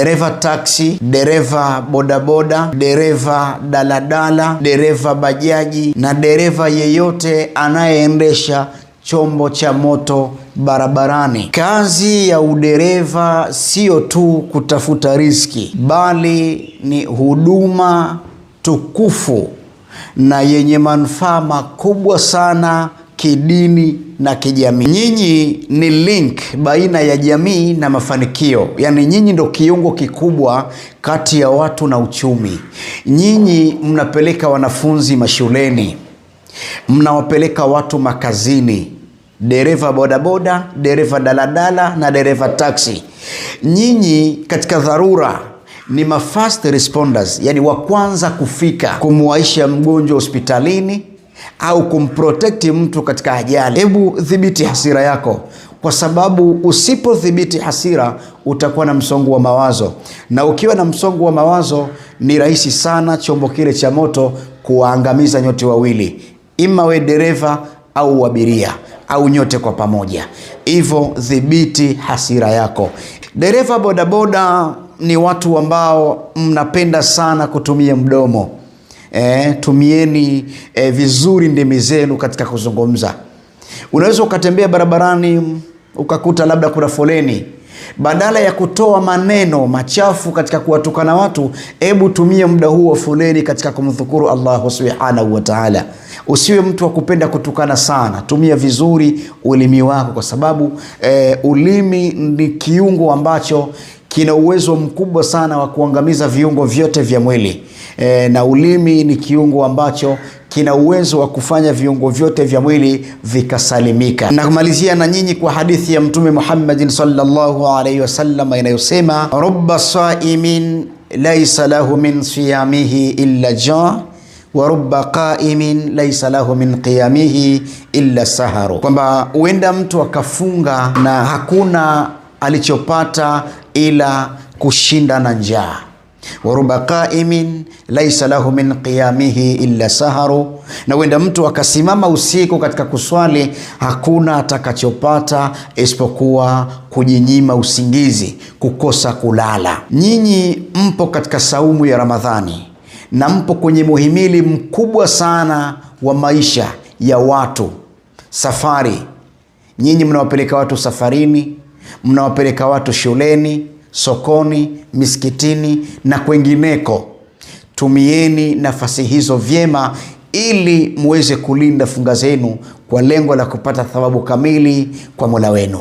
dereva taksi, dereva bodaboda, dereva daladala, dereva bajaji na dereva yeyote anayeendesha chombo cha moto barabarani. Kazi ya udereva sio tu kutafuta riziki, bali ni huduma tukufu na yenye manufaa makubwa sana kidini na kijamii. Nyinyi ni link baina ya jamii na mafanikio. Yaani nyinyi ndo kiungo kikubwa kati ya watu na uchumi. Nyinyi mnapeleka wanafunzi mashuleni, mnawapeleka watu makazini, dereva bodaboda, dereva daladala na dereva taksi. Nyinyi katika dharura ni first responders, yani wa kwanza kufika kumwaisha mgonjwa hospitalini au kumprotect mtu katika ajali. Hebu dhibiti hasira yako, kwa sababu usipodhibiti hasira utakuwa na msongo wa mawazo, na ukiwa na msongo wa mawazo ni rahisi sana chombo kile cha moto kuwaangamiza nyote wawili, ima we dereva au abiria au nyote kwa pamoja. Hivyo dhibiti hasira yako. Dereva bodaboda ni watu ambao mnapenda sana kutumia mdomo. Tumieni vizuri ndimi zenu katika kuzungumza. Unaweza ukatembea barabarani ukakuta labda kuna foleni, badala ya kutoa maneno machafu katika kuwatukana watu, hebu tumia muda huo wa foleni katika kumdhukuru Allah subhanahu wa ta'ala. Usiwe mtu wa kupenda kutukana sana, tumia vizuri ulimi wako, kwa sababu ulimi ni kiungo ambacho kina uwezo mkubwa sana wa kuangamiza viungo vyote vya mwili. Na ulimi ni kiungo ambacho kina uwezo wa kufanya viungo vyote vya mwili vikasalimika. Na kumalizia na nyinyi kwa hadithi ya Mtume Muhammad sallallahu alaihi wasallam inayosema, rubba saimin laysa lahu min siyamihi illa ja wa rubba qaimin laysa lahu min qiyamihi illa saharu, kwamba huenda mtu akafunga na hakuna alichopata ila kushinda na njaa. Wa rubba qaimin laysa lahu min qiyamihi illa saharu, na huenda mtu akasimama usiku katika kuswali, hakuna atakachopata isipokuwa kujinyima usingizi, kukosa kulala. Nyinyi mpo katika saumu ya Ramadhani na mpo kwenye muhimili mkubwa sana wa maisha ya watu, safari. Nyinyi mnawapeleka watu safarini, mnawapeleka watu shuleni, sokoni, misikitini na kwengineko. Tumieni nafasi hizo vyema ili muweze kulinda funga zenu kwa lengo la kupata thawabu kamili kwa Mola wenu.